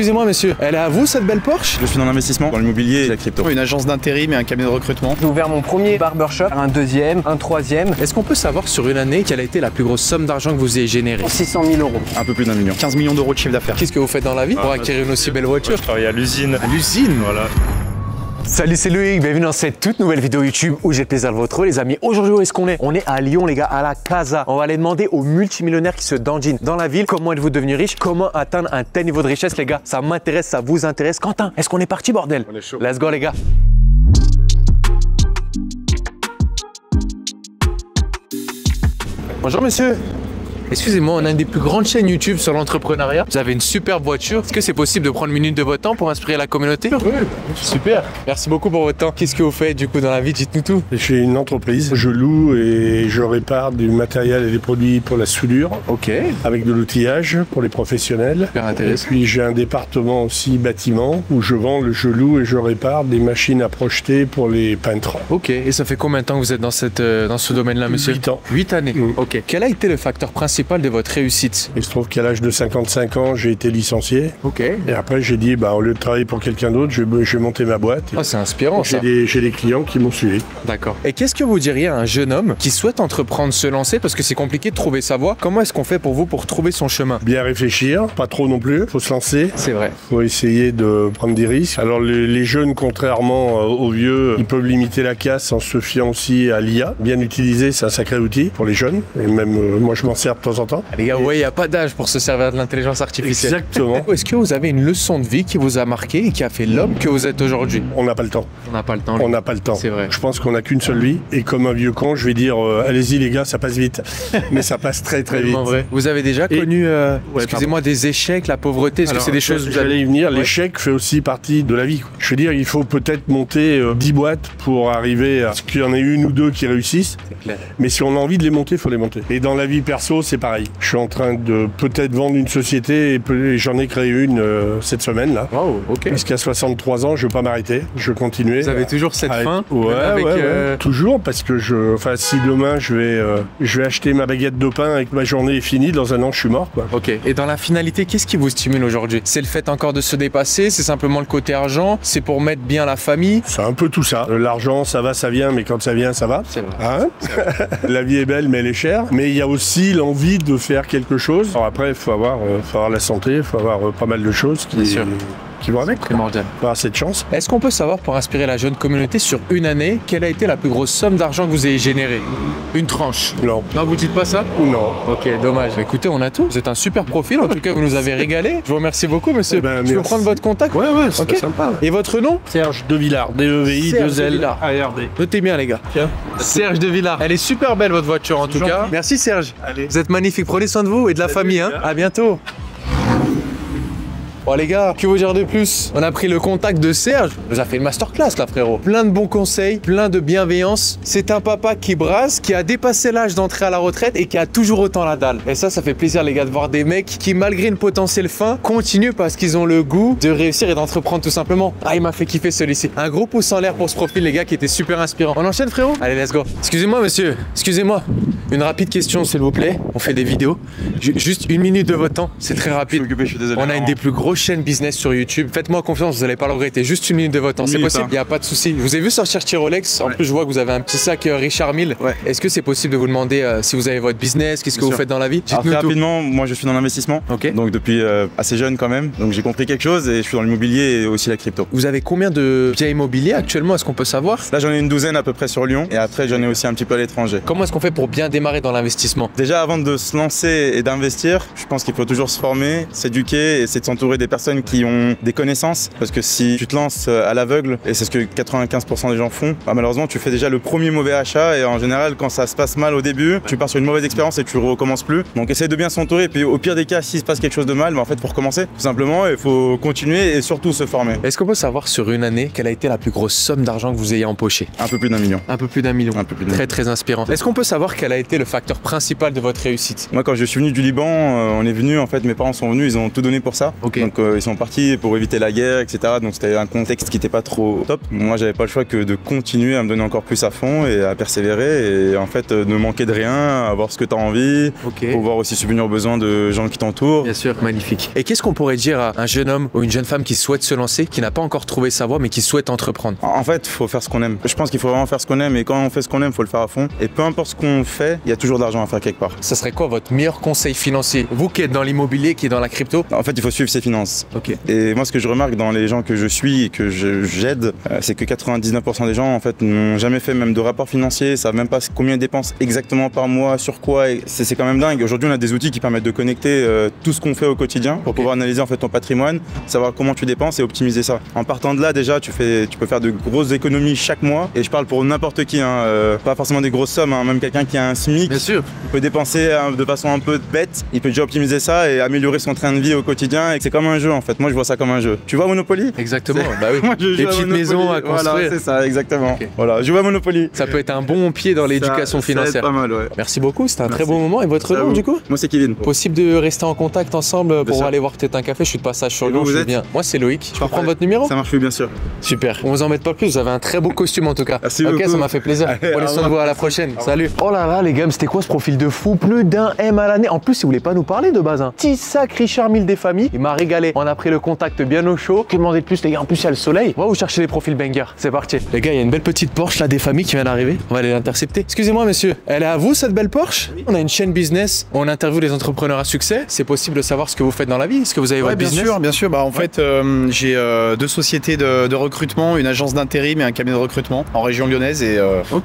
Excusez-moi monsieur, elle est à vous cette belle Porsche? Je suis dans l'investissement, dans l'immobilier et la crypto. Une agence d'intérim et un cabinet de recrutement. J'ai ouvert mon premier barbershop, un deuxième, un troisième. Est-ce qu'on peut savoir sur une année quelle a été la plus grosse somme d'argent que vous ayez générée? 600 000 euros. Un peu plus d'1 million. 15 millions d'euros de chiffre d'affaires. Qu'est-ce que vous faites dans la vie pour acquérir une aussi belle voiture? Je travaille à l'usine. À l'usine? Voilà. Salut, c'est Loïc, bienvenue dans cette toute nouvelle vidéo YouTube où j'ai le plaisir de vous retrouver les amis. Aujourd'hui, où est-ce qu'on est? On est à Lyon les gars, à la Casa. On va aller demander aux multimillionnaires qui se dandinent dans la ville comment êtes-vous devenu riche, comment atteindre un tel niveau de richesse les gars. Ça m'intéresse, ça vous intéresse. Quentin, est-ce qu'on est parti bordel? On est chaud. Let's go les gars. Bonjour monsieur. Excusez-moi, on a une des plus grandes chaînes YouTube sur l'entrepreneuriat. Vous avez une superbe voiture. Est-ce que c'est possible de prendre une minute de votre temps pour inspirer la communauté? Oui. Super. Merci beaucoup pour votre temps. Qu'est-ce que vous faites du coup dans la vie? Dites-nous tout. J'ai une entreprise. Je loue et je répare du matériel et des produits pour la soudure. Ok. Avec de l'outillage pour les professionnels. Super intéressant. Et puis j'ai un département aussi bâtiment où je vends, je loue et je répare des machines à projeter pour les peintres. Ok. Et ça fait combien de temps que vous êtes dans ce domaine-là, monsieur? 8 ans. 8 années. Ok. Quel a été le facteur principal de votre réussite? Il se trouve qu'à l'âge de 55 ans, j'ai été licencié. Ok. Et après, j'ai dit, au lieu de travailler pour quelqu'un d'autre, je vais monter ma boîte. Ah, c'est inspirant ça. J'ai des clients qui m'ont suivi. D'accord. Et qu'est-ce que vous diriez à un jeune homme qui souhaite entreprendre, se lancer, parce que c'est compliqué de trouver sa voie? Comment est-ce qu'on fait pour vous pour trouver son chemin? Bien réfléchir, pas trop non plus. Faut se lancer. C'est vrai. Faut essayer de prendre des risques. Alors les jeunes, contrairement aux vieux, ils peuvent limiter la casse en se fiant aussi à l'IA. Bien utilisé, c'est un sacré outil pour les jeunes. Et même moi, je m'en sers de temps en temps. Les gars, ouais, il n'y a pas d'âge pour se servir de l'intelligence artificielle. Exactement. Est-ce que vous avez une leçon de vie qui vous a marqué et qui a fait l'homme que vous êtes aujourd'hui? On n'a pas le temps. On n'a pas le temps. On n'a pas le temps. C'est vrai. Je pense qu'on n'a qu'une seule vie. Et comme un vieux con, je vais dire, allez-y les gars, ça passe vite. Mais ça passe très très vite. Vrai. Vous avez déjà connu, excusez-moi, des échecs, la pauvreté? Est-ce que c'est des choses que vous allez y venir. L'échec fait aussi partie de la vie. Je veux dire, il faut peut-être monter 10 boîtes pour arriver à ce qu'il y en ait une ou deux qui réussissent. C'est clair. Mais si on a envie de les monter, il faut les monter. Et dans la vie perso, c'est pareil. Je suis en train de peut-être vendre une société et j'en ai créé une cette semaine là. Wow, ok. Puisqu'à 63 ans, je veux pas m'arrêter, je veux continuer. Vous avez toujours cette faim? Ouais. Toujours, parce que si demain je vais acheter ma baguette de pain et que ma journée est finie, dans un an je suis mort quoi. Ok. Et dans la finalité, qu'est-ce qui vous stimule aujourd'hui? C'est le fait encore de se dépasser? C'est simplement le côté argent? C'est pour mettre bien la famille? C'est un peu tout ça. L'argent, ça va, ça vient, mais quand ça vient, ça va. C'est vrai. Hein? La vie est belle, mais elle est chère. Mais il y a aussi l'envie de faire quelque chose. Alors après, il faut avoir la santé, il faut avoir pas mal de choses qui vont avec. C'est primordial. Faut avoir cette chance. Est-ce qu'on peut savoir, pour inspirer la jeune communauté, sur une année, quelle a été la plus grosse somme d'argent que vous ayez générée? Une tranche? Non. Non, vous dites pas ça? Non. Ok, dommage. Écoutez, on a tout. Vous êtes un super profil. En tout cas, vous nous avez régalé. Je vous remercie beaucoup, monsieur. Je peux prendre votre contact? Ouais, c'est sympa. Et votre nom? Serge Devillard. D-E-V-I, 2L, A-R-D. Notez bien, les gars. Tiens. Serge Devillard. Elle est super belle, votre voiture, en tout cas. Merci, Serge. Allez. Vous êtes magnifique. Prenez soin de vous et de la famille. Hein. À bientôt. Bon les gars, que vous dire de plus? On a pris le contact de Serge, il nous a fait une masterclass là frérot. Plein de bons conseils, plein de bienveillance. C'est un papa qui brasse, qui a dépassé l'âge d'entrer à la retraite et qui a toujours autant la dalle. Et ça fait plaisir les gars de voir des mecs qui malgré une potentiel fin, continuent parce qu'ils ont le goût de réussir et d'entreprendre tout simplement. Ah il m'a fait kiffer celui-ci. Un gros pouce en l'air pour ce profil les gars qui était super inspirant. On enchaîne frérot? Allez let's go. Excusez-moi monsieur, excusez-moi. Une rapide question s'il vous plaît. On fait des vidéos. Juste une minute de votre temps, c'est très rapide. Je suis désolé. On a une des plus grosses chaînes business sur YouTube. Faites-moi confiance, vous n'allez pas le regretter. Juste une minute de votre temps. C'est possible? Il n'y a pas de souci. Je vous ai vu sortir chez Rolex. En plus, je vois que vous avez un petit sac Richard Mille. Ouais. Est-ce que c'est possible de vous demander si vous avez votre business? Qu'est-ce que vous faites dans la vie? Alors, très rapidement, moi je suis dans l'investissement. Ok. Donc depuis assez jeune quand même. Donc j'ai compris quelque chose et je suis dans l'immobilier et aussi la crypto. Vous avez combien de biens immobiliers actuellement? Est-ce qu'on peut savoir? Là j'en ai une douzaine à peu près sur Lyon et après j'en ai aussi un petit peu à l'étranger. Comment est-ce qu'on fait pour bien démarrer dans l'investissement? Déjà avant de se lancer et d'investir, je pense qu'il faut toujours se former, s'éduquer et c'est de s'entourer des personnes qui ont des connaissances. Parce que si tu te lances à l'aveugle, et c'est ce que 95% des gens font, malheureusement tu fais déjà le premier mauvais achat et en général quand ça se passe mal au début, tu pars sur une mauvaise expérience et tu recommences plus. Donc essaye de bien s'entourer et puis au pire des cas, s'il se passe quelque chose de mal, en fait faut recommencer tout simplement et il faut continuer et surtout se former. Est-ce qu'on peut savoir sur une année quelle a été la plus grosse somme d'argent que vous ayez empoché? Un peu plus d'1 million. Un peu plus d'1 million. Un peu plus d'1 Très très inspirant. Est-ce qu'on peut savoir quel a été le facteur principal de votre réussite? Moi quand je suis venu du Liban, on est venu en fait, mes parents sont venus, ils ont tout donné pour ça. Okay. donc ils sont partis pour éviter la guerre, etc. Donc c'était un contexte qui n'était pas trop top. Moi, j'avais pas le choix que de continuer à me donner encore plus à fond et à persévérer et en fait ne manquer de rien, avoir ce que tu as envie, pouvoir aussi subvenir aux besoins de gens qui t'entourent. Bien sûr, magnifique. Et qu'est-ce qu'on pourrait dire à un jeune homme ou une jeune femme qui souhaite se lancer, qui n'a pas encore trouvé sa voie mais qui souhaite entreprendre? En fait, il faut faire ce qu'on aime. Je pense qu'il faut vraiment faire ce qu'on aime et quand on fait ce qu'on aime, il faut le faire à fond. Et peu importe ce qu'on fait, il y a toujours de l'argent à faire quelque part. Ça serait quoi votre meilleur conseil financier? Vous qui êtes dans l'immobilier, qui est dans la crypto? En fait, il faut suivre ses finances. Et moi, ce que je remarque dans les gens que je suis et que j'aide, c'est que 99% des gens en fait n'ont jamais fait même de rapport financier, savent même pas combien ils dépensent exactement par mois, sur quoi. Et c'est quand même dingue. Aujourd'hui, on a des outils qui permettent de connecter tout ce qu'on fait au quotidien pour pouvoir analyser en fait ton patrimoine, savoir comment tu dépenses et optimiser ça. En partant de là, déjà, tu peux faire de grosses économies chaque mois. Et je parle pour n'importe qui, hein, pas forcément des grosses sommes, hein, même quelqu'un qui a un SMIC. Bien sûr. Il peut dépenser de façon un peu bête, il peut déjà optimiser ça et améliorer son train de vie au quotidien. Et c'est comme un jeu en fait. Moi, je vois ça comme un jeu. Tu vois Monopoly? Exactement. Bah oui. Moi, les petites maisons à construire. Voilà, c'est ça, exactement. Voilà, je joue à Monopoly. Ça peut être un bon pied dans l'éducation financière. Pas mal, ouais. Merci beaucoup, c'était un très beau moment. Et votre nom du coup? Moi, c'est Kevin. Possible de rester en contact ensemble pour aller voir peut-être un café? Je suis de passage sur Lyon, je suis bien. Moi, c'est Loïc. Je peux prendre votre numéro? Ça marche, bien sûr. Super. On vous en met pas plus, vous avez un très beau costume en tout cas. Merci beaucoup. Ça m'a fait plaisir. Prenez soin de vous, à la prochaine. Salut. Oh là là, les gars, c'était quoi ce profil de fou? Plus d'un M à l'année. En plus, il voulait pas nous parler de base. Petit sac Richard Mille des familles. Il m'a régalé. On a pris le contact bien au chaud. Que demander de plus, les gars? En plus, il y a le soleil. On va vous chercher les profils banger. C'est parti. Les gars, il y a une belle petite Porsche là des familles qui vient d'arriver. On va aller l'intercepter. Excusez-moi, monsieur. Elle est à vous cette belle Porsche? Oui. On a une chaîne business. On interviewe les entrepreneurs à succès. C'est possible de savoir ce que vous faites dans la vie? Est-ce que vous avez votre business? Bien sûr. Bah, en fait, j'ai deux sociétés de recrutement, une agence d'intérim et un cabinet de recrutement en région lyonnaise et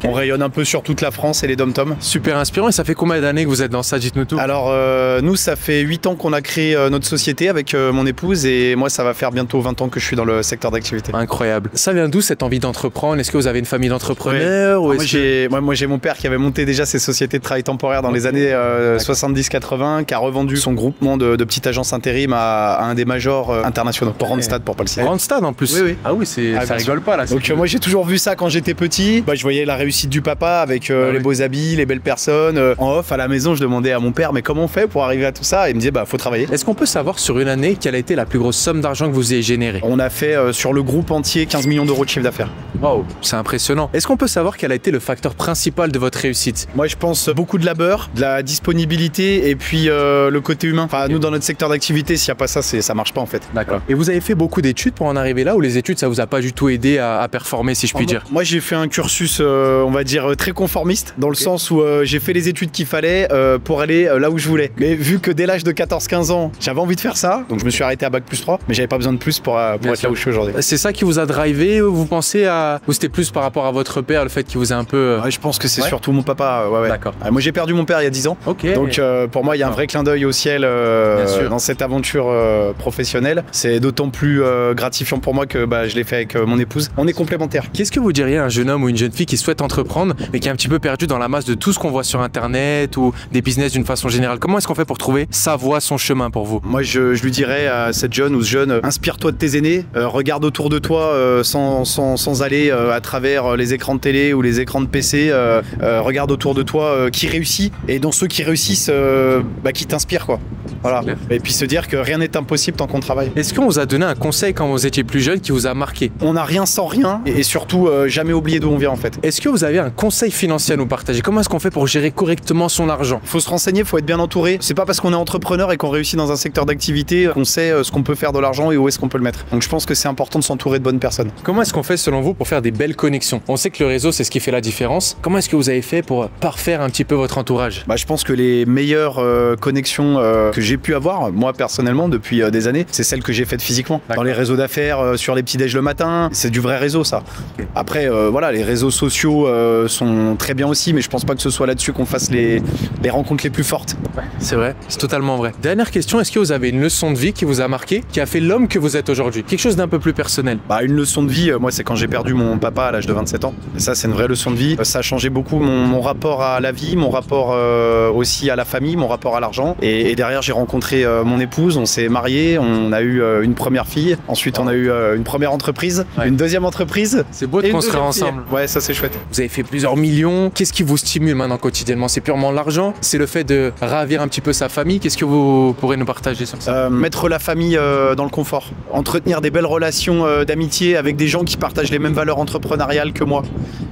on rayonne un peu sur toute la France et les dom-toms. Super inspirant. Et ça fait combien d'années que vous êtes dans ça? Dites-nous tout. Alors, nous, ça fait 8 ans qu'on a créé notre société avec mon épouse et moi, ça va faire bientôt 20 ans que je suis dans le secteur d'activité. Incroyable. Ça vient d'où cette envie d'entreprendre? Est-ce que vous avez une famille d'entrepreneurs? Moi, j'ai mon père qui avait monté déjà ses sociétés de travail temporaire dans les années 70-80, qui a revendu son groupement de petites agences intérim à un des majors internationaux, pour Randstad pour pas le citer. Randstad en plus? Oui. Ah oui, ça rigole pas là. Donc moi j'ai toujours vu ça quand j'étais petit. Je voyais la réussite du papa avec les beaux habits, les belles personnes. En off à la maison, je demandais à mon père mais comment on fait pour arriver à tout ça? Et il me disait faut travailler. Est-ce qu'on peut savoir sur une année quelle a été la plus grosse somme d'argent que vous ayez générée? On a fait sur le groupe entier 15 millions d'euros de chiffre d'affaires. Wow, c'est impressionnant. Est-ce qu'on peut savoir quel a été le facteur principal de votre réussite? Moi je pense beaucoup de labeur, de la disponibilité et puis le côté humain. Enfin nous dans notre secteur d'activité, s'il n'y a pas ça, ça marche pas en fait. D'accord. Et vous avez fait beaucoup d'études pour en arriver là ou les études ça vous a pas du tout aidé à performer si je puis dire? Moi j'ai fait un cursus on va dire très conformiste dans le sens où j'ai fait les études qu'il fallait pour aller là où je voulais. Mais vu que dès l'âge de 14-15 ans j'avais envie de faire ça, donc je me suis arrêté à Bac+3 mais j'avais pas besoin de plus pour être là où je suis aujourd'hui. C'est ça qui vous a drivé, vous pensez à... ou c'était plus par rapport à votre père, le fait qu'il vous a un peu... Je pense que c'est surtout mon papa. D'accord. Moi j'ai perdu mon père il y a 10 ans. Donc pour moi il y a un vrai clin d'œil au ciel dans cette aventure professionnelle. C'est d'autant plus gratifiant pour moi que je l'ai fait avec mon épouse. On est complémentaires. Qu'est-ce que vous diriez à un jeune homme ou une jeune fille qui souhaite entreprendre mais qui est un petit peu perdu dans la masse de tout ce qu'on voit sur internet ou des business d'une façon générale? Comment est-ce qu'on fait pour trouver sa voie, son chemin pour vous? Moi je lui dirais à cette jeune ou ce jeune, inspire-toi de tes aînés, regarde autour de toi sans aller à travers les écrans de télé ou les écrans de PC, regarde autour de toi qui réussit et dans ceux qui réussissent qui t'inspirent quoi. Voilà. Et puis se dire que rien n'est impossible tant qu'on travaille. Est-ce qu'on vous a donné un conseil quand vous étiez plus jeune qui vous a marqué? On n'a rien sans rien et surtout jamais oublier d'où on vient en fait. Est-ce que vous avez un conseil financier à nous partager? Comment est-ce qu'on fait pour gérer correctement son argent? Faut se renseigner, faut être bien entouré. C'est pas parce qu'on est entrepreneur et qu'on réussit dans un secteur d'activité qu'on sait ce qu'on peut faire de l'argent et où est-ce qu'on peut le mettre. Donc je pense que c'est important de s'entourer de bonnes personnes. Comment est-ce qu'on fait selon vous pour faire des belles connexions? On sait que le réseau c'est ce qui fait la différence. Comment est-ce que vous avez fait pour parfaire un petit peu votre entourage? Je pense que les meilleures connexions que j'ai pu avoir, moi personnellement depuis des années, c'est celles que j'ai faites physiquement. Dans les réseaux d'affaires, sur les petits déj le matin, c'est du vrai réseau ça. Après voilà, les réseaux sociaux sont très bien aussi, mais je pense pas que ce soit là-dessus qu'on fasse les rencontres les plus fortes. C'est vrai, c'est totalement vrai. Dernière question, est-ce que vous avez une leçon de vie qui vous a marqué, qui a fait l'homme que vous êtes aujourd'hui? Quelque chose d'un peu plus personnel? Une leçon de vie, moi c'est quand j'ai perdu mon papa à l'âge de 27 ans. Et ça c'est une vraie leçon de vie. Ça a changé beaucoup mon rapport à la vie, mon rapport aussi à la famille, mon rapport à l'argent. Et derrière j'ai rencontré mon épouse, on s'est mariés, on a eu une première fille. Ensuite on a eu une première entreprise, une deuxième entreprise. C'est beau de construire ensemble. Ouais, ça c'est chouette. Vous avez fait plusieurs millions. Qu'est-ce qui vous stimule maintenant quotidiennement? C'est purement l'argent? C'est le fait de ravir un petit peu sa famille. Qu'est-ce que vous pourrez nous partager sur ça? Mettre la famille dans le confort, entretenir des belles relations d'amitié avec des gens qui partagent les mêmes valeurs entrepreneuriales que moi.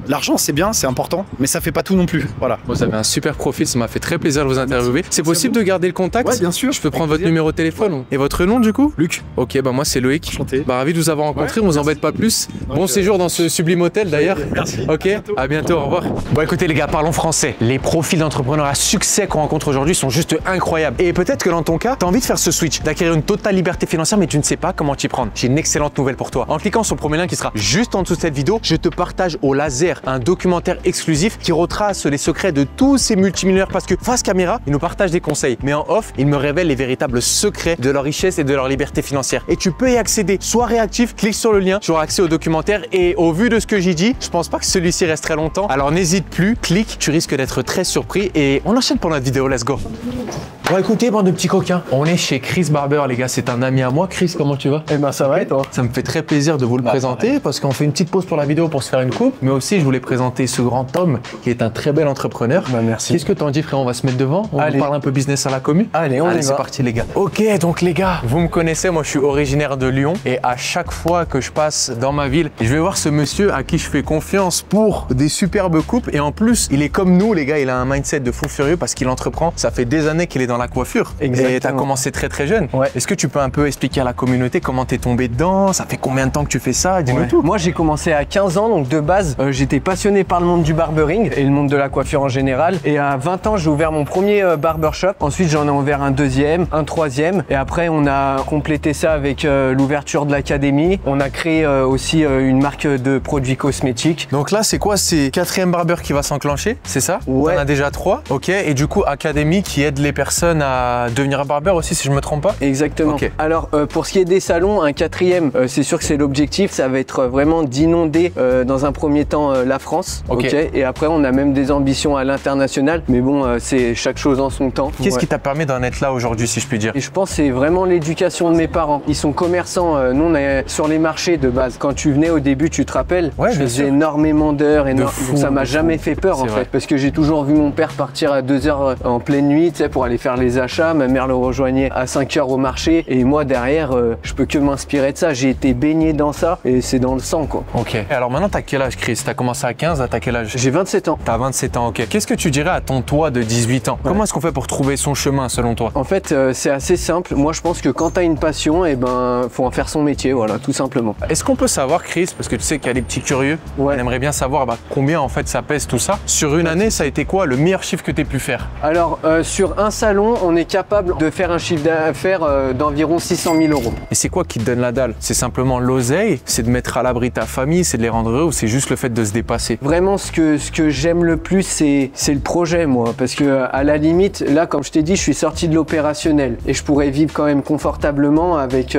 L'argent c'est bien, c'est important, mais ça fait pas tout non plus. Voilà. Vous avez un super profil, ça m'a fait très plaisir de vous interviewer. C'est possible de garder le contact? Ouais, bien sûr. Je peux prendre votre numéro de téléphone. Et votre nom du coup? Luc. Ok, bah moi c'est Loïc. Enchanté. Bah ravi de vous avoir rencontré, on vous embête pas plus. Bon séjour dans ce sublime hôtel d'ailleurs. Merci. Ok, à bientôt, au revoir. Bon écoutez les gars, parlons français. Les profils d'entrepreneurs à succès qu'on rencontre aujourd'hui sont juste incroyables. Et peut-être que dans ton cas, tu as envie de faire ce switch, d'acquérir une totale liberté financière, mais tu ne sais pas comment t'y prendre. J'ai une excellente nouvelle pour toi. En cliquant sur le premier lien qui sera juste en dessous de cette vidéo, je te partage au laser un documentaire exclusif qui retrace les secrets de tous ces multimillionnaires parce que face caméra, ils nous partagent des conseils, mais en off, ils me révèlent les véritables secrets de leur richesse et de leur liberté financière. Et tu peux y accéder. Sois réactif, clique sur le lien, tu auras accès au documentaire et au vu de ce que j'ai dit, je pense pas que celui-ci reste très longtemps. Alors n'hésite plus, clique, tu risques d'être très surpris et on enchaîne pour notre vidéo, let's go. Bon écoutez, bande de petits coquins, on est chez Chris Barber les gars, c'est un ami à moi. Chris, comment tu vas? Eh ben ça va et toi? Ça me fait très plaisir de vous le présenter parce qu'on fait une petite pause pour la vidéo pour se faire une coupe, mais aussi je voulais présenter ce grand homme qui est un très bel entrepreneur. Bah merci. Qu'est-ce que t'en dis frère? On va se mettre devant, on Allez. parle un peu business à la commu. Allez, on y c'est va. parti les gars. Ok, donc les gars, vous me connaissez, moi je suis originaire de Lyon et à chaque fois que je passe dans ma ville, je vais voir ce monsieur à qui je fais confiance pour des superbes coupes et en plus, il est comme nous les gars, il a un mindset de fou furieux parce qu'il entreprend. Ça fait des années qu'il est dans la coiffure. Exactement. Et t'as commencé très très jeune. Ouais. Est-ce que tu peux un peu expliquer à la communauté comment t'es tombé dedans? Ça fait combien de temps que tu fais ça? Dis-nous Ouais. tout. Moi j'ai commencé à 15 ans, donc de base j'étais passionné par le monde du barbering et le monde de la coiffure en général. Et à 20 ans j'ai ouvert mon premier barbershop. Ensuite j'en ai ouvert un deuxième, un troisième. Et après on a complété ça avec l'ouverture de l'académie. On a créé aussi une marque de produits cosmétiques. Donc là, c'est quoi? C'est quatrième barber qui va s'enclencher, c'est ça? Ouais. On a déjà 3. Ok. Et du coup, académie qui aide les personnes à devenir barber aussi, si je me trompe pas. Exactement. Ok. Alors pour ce qui est des salons, un quatrième, c'est sûr que c'est l'objectif, ça va être vraiment d'inonder dans un premier temps la France. Ok. Et après on a même des ambitions à l'international, mais bon c'est chaque chose en son temps. Qu'est-ce Ouais. qui t'a permis d'en être là aujourd'hui, si je puis dire? Et je pense que c'est vraiment l'éducation de mes parents. Ils sont commerçants, nous on est sur les marchés de base. Quand tu venais au début, tu te rappelles, Ouais, je bien faisais sûr. énormément d'heures, De fou, donc ça m'a de jamais fou. fait peur en C'est vrai. fait, parce que j'ai toujours vu mon père partir à 2 heures en pleine nuit, tu sais, pour aller faire les achats. Ma mère le rejoignait à 5 heures au marché, et moi derrière, je peux que m'inspirer de ça. J'ai été baigné dans ça, et c'est dans le sang quoi. Ok. Et alors maintenant, t'as quel âge, Chris? T'as commencé à 15, t'as quel âge? J'ai 27 ans. T'as 27 ans, ok. Qu'est-ce que tu dirais à ton toi de 18 ans? Comment est-ce qu'on fait pour trouver son chemin selon toi? En fait, c'est assez simple. Moi, je pense que quand tu as une passion, eh ben, faut en faire son métier, voilà, tout simplement. Est-ce qu'on peut savoir, Chris, parce que tu sais qu'il y a des petits curieux, Ouais. on aimerait bien savoir combien en fait ça pèse tout ça. Sur une année, ça a été quoi le meilleur chiffre que tu aies pu faire? Alors, sur un salon, on est capable de faire un chiffre d'affaires d'environ 600 000 euros. Et c'est quoi qui te donne la dalle? C'est simplement l'oseille? C'est de mettre à l'abri ta famille? C'est de les rendre heureux? Ou c'est juste le fait de se dépasser? Vraiment, ce que j'aime le plus, c'est le projet, moi. Parce que, à la limite, là, comme je t'ai dit, je suis sorti de l'opérationnel. Et je pourrais vivre quand même confortablement avec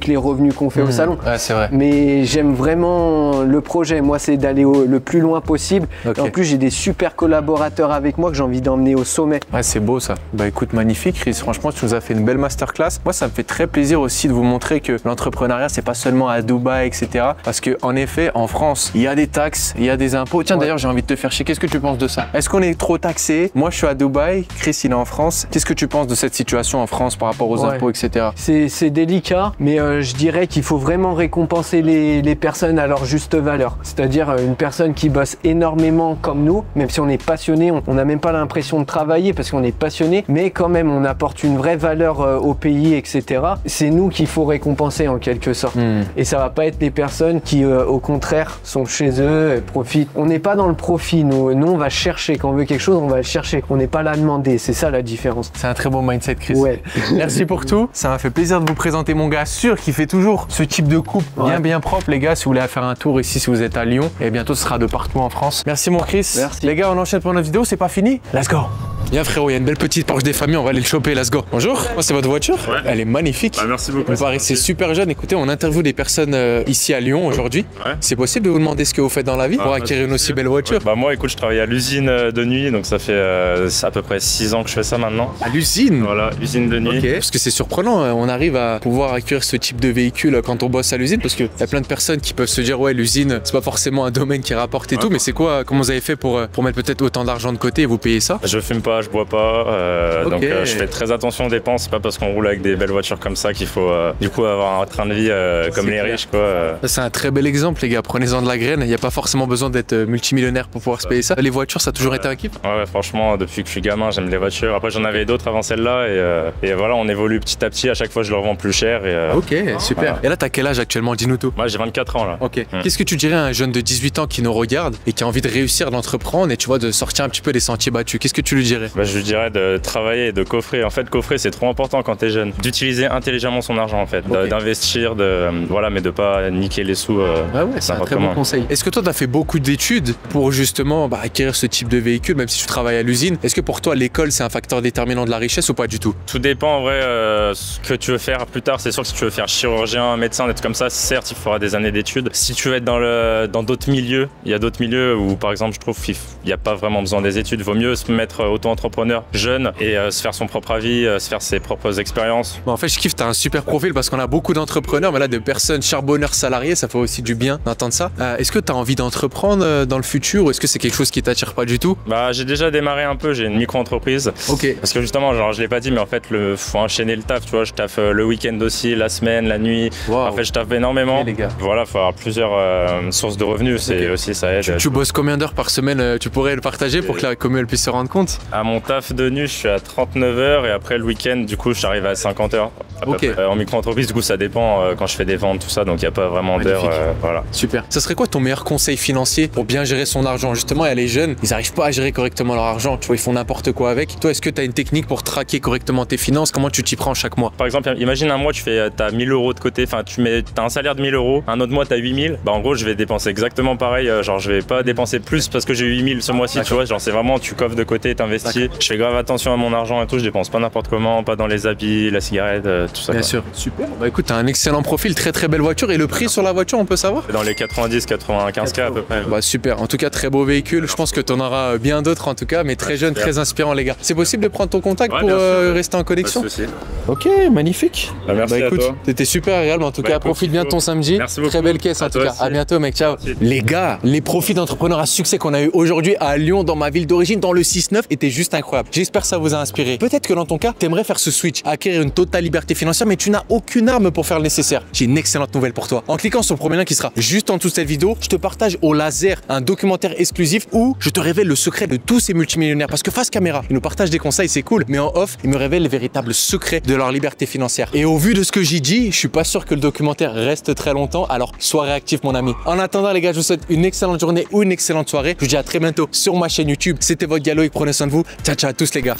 les revenus qu'on fait au salon. Ouais, c'est vrai. Mais j'aime vraiment le projet. Moi, c'est d'aller le plus loin possible. Ok. Et en plus, j'ai des super collaborateurs avec moi que j'ai envie d'emmener au sommet. Ouais, c'est beau ça. Bah écoute, magnifique Chris, franchement tu nous as fait une belle masterclass. Moi ça me fait très plaisir aussi de vous montrer que l'entrepreneuriat c'est pas seulement à Dubaï, etc. Parce que en effet, en France, il y a des taxes, il y a des impôts. Tiens d'ailleurs j'ai envie de te faire chier, qu'est-ce que tu penses de ça? Est-ce qu'on est trop taxé? Moi je suis à Dubaï, Chris il est en France. Qu'est-ce que tu penses de cette situation en France par rapport aux Ouais. impôts, etc. C'est délicat, mais je dirais qu'il faut vraiment récompenser les personnes à leur juste valeur. C'est-à-dire une personne qui bosse énormément comme nous, même si on est passionné, on n'a même pas l'impression de travailler parce qu'on est passionné, mais quand même on apporte une vraie valeur au pays, etc. C'est nous qu'il faut récompenser en quelque sorte. Et ça va pas être les personnes qui, au contraire, sont chez eux, et profitent. On n'est pas dans le profit, nous on va chercher. Quand on veut quelque chose, on va le chercher. On n'est pas là à demander, c'est ça la différence. C'est un très beau mindset Chris. Ouais. Merci pour tout. Ça m'a fait plaisir de vous présenter mon gars sûr qui fait toujours ce type de coupe bien propre les gars. Si vous voulez faire un tour ici, si vous êtes à Lyon, et bientôt ce sera de partout en France. Merci mon Chris. Merci. Les gars, on enchaîne pour notre vidéo, c'est pas fini? Let's go. Viens frérot, il y a une belle petite Porsche des familles, on va aller le choper, let's go. Bonjour, c'est votre voiture? Ouais. Elle est magnifique. Bah, merci beaucoup. Vous paraissez super jeune. Écoutez, on interviewe des personnes ici à Lyon aujourd'hui. Ouais. C'est possible de vous demander ce que vous faites dans la vie pour pas acquérir de une souci. aussi belle voiture? Bah moi écoute, je travaille à l'usine de nuit, donc ça fait à peu près 6 ans que je fais ça maintenant. À l'usine? Voilà, usine de nuit. Ok. Parce que c'est surprenant, on arrive à pouvoir acquérir ce type de véhicule quand on bosse à l'usine, parce qu'il y a plein de personnes qui peuvent se dire ouais l'usine c'est pas forcément un domaine qui rapporte et tout, mais c'est quoi, comment vous avez fait pour mettre peut-être autant d'argent de côté et vous payer ça? Je fume pas, pas, je bois pas. Donc je fais très attention aux dépenses. C'est pas parce qu'on roule avec des belles voitures comme ça qu'il faut du coup avoir un train de vie comme les riches, quoi. C'est un très bel exemple, les gars. Prenez-en de la graine. Il n'y a pas forcément besoin d'être multimillionnaire pour pouvoir se payer ça. Les voitures, ça a toujours été un kiff. Ouais, franchement, depuis que je suis gamin, j'aime les voitures. Après, j'en avais d'autres avant celle-là. Et voilà, on évolue petit à petit. À chaque fois, je le revends plus cher. Ok, super. Voilà. Et là, t'as quel âge actuellement? Dis-nous tout. Moi, j'ai 24 ans là. Ok. Qu'est-ce que tu dirais à un jeune de 18 ans qui nous regarde et qui a envie de réussir, d'entreprendre et tu vois, de sortir un petit peu des sentiers battus? Qu'est-ce que tu lui dirais? Je lui dirais de travailler et de coffrer. En fait, coffrer, c'est trop important quand t'es jeune. D'utiliser intelligemment son argent, en fait. D'investir, voilà, mais de pas niquer les sous. Ouais, c'est un très bon conseil. Est-ce que toi, t'as fait beaucoup d'études pour justement acquérir ce type de véhicule, même si tu travailles à l'usine? Est-ce que pour toi, l'école, c'est un facteur déterminant de la richesse ou pas du tout? Tout dépend, en vrai, ce que tu veux faire plus tard. C'est sûr que si tu veux faire chirurgien, médecin, des trucs comme ça, certes, il faudra des années d'études. Si tu veux être dans d'autres milieux, il y a d'autres milieux où, par exemple, je trouve qu'il n'y a pas vraiment besoin des études. Il vaut mieux se mettre auto-entrepreneur jeune et se faire son propre avis, se faire ses propres expériences. Bon, en fait, je kiffe, t'as un super profil parce qu'on a beaucoup d'entrepreneurs, mais là, de personnes charbonneurs salariés, ça fait aussi du bien d'entendre ça. Est-ce que t'as envie d'entreprendre dans le futur ou est-ce que c'est quelque chose qui t'attire pas du tout? J'ai déjà démarré un peu, j'ai une micro-entreprise. Ok. Parce que justement, genre, je l'ai pas dit, mais en fait, faut enchaîner le taf, tu vois. Je taffe le week-end aussi, la semaine, la nuit. Wow. En fait, je taffe énormément. Okay, les gars. Voilà, faut avoir plusieurs sources de revenus, c'est aussi ça aide. Tu bosses combien d'heures par semaine? Tu pourrais le partager pour que la commune puisse se rendre compte? À mon taf de nuit, je suis à 39 heures et après le week-end, du coup, j'arrive à 50 heures. En micro-entreprise, du coup, ça dépend quand je fais des ventes, tout ça, donc il n'y a pas vraiment d'heures. Voilà. Super. Ça serait quoi ton meilleur conseil financier pour bien gérer son argent? Justement, il y a les jeunes, ils n'arrivent pas à gérer correctement leur argent, tu vois, ils font n'importe quoi avec. Toi, est-ce que tu as une technique pour traquer correctement tes finances? Comment tu t'y prends chaque mois? Par exemple, imagine un mois, t'as 1000 euros de côté, enfin, t'as un salaire de 1000 euros, un autre mois, t'as 8000. En gros, je vais dépenser exactement pareil, genre, je vais pas dépenser plus parce que j'ai eu 8000 ce mois-ci, tu vois, genre, c'est vraiment, tu coffres de côté, t'investis. Je fais grave attention à mon argent et tout, je dépense pas n'importe comment, pas dans les habits, la cigarette, tout ça. Bien sûr. Super. Bah écoute, t'as un excellent profil, très très belle voiture. Et le prix sur la voiture, on peut savoir? Dans les 90-95K à peu près. Bah super. En tout cas, très beau véhicule. Je pense que t'en auras bien d'autres en tout cas, mais très jeune, très inspirant les gars. C'est possible de prendre ton contact pour rester en connexion? Ok, magnifique. Merci écoute, à toi. T'étais super agréable. En tout cas, profite bien de ton samedi. Merci beaucoup. Très belle caisse en tout cas. À bientôt mec, ciao. Merci. Les gars, les profils d'entrepreneurs à succès qu'on a eu aujourd'hui à Lyon, dans ma ville d'origine, dans le 6-9, étaient juste incroyables. J'espère que ça vous a inspiré. Peut-être que dans ton cas, t'aimerais faire ce switch, acquérir une totale liberté financière, mais tu n'as aucune arme pour faire le nécessaire. J'ai une excellente nouvelle pour toi. En cliquant sur le premier lien qui sera juste en dessous de cette vidéo, je te partage au laser un documentaire exclusif où je te révèle le secret de tous ces multimillionnaires. Parce que face caméra, ils nous partagent des conseils, c'est cool, mais en off, ils me révèlent les véritables secrets de leur liberté financière. Et au vu de ce que j'ai dit, je suis pas sûr que le documentaire reste très longtemps, alors sois réactif mon ami. En attendant les gars, je vous souhaite une excellente journée ou une excellente soirée. Je vous dis à très bientôt sur ma chaîne YouTube. C'était votre Galoïc, prenez soin de vous. Ciao ciao à tous les gars.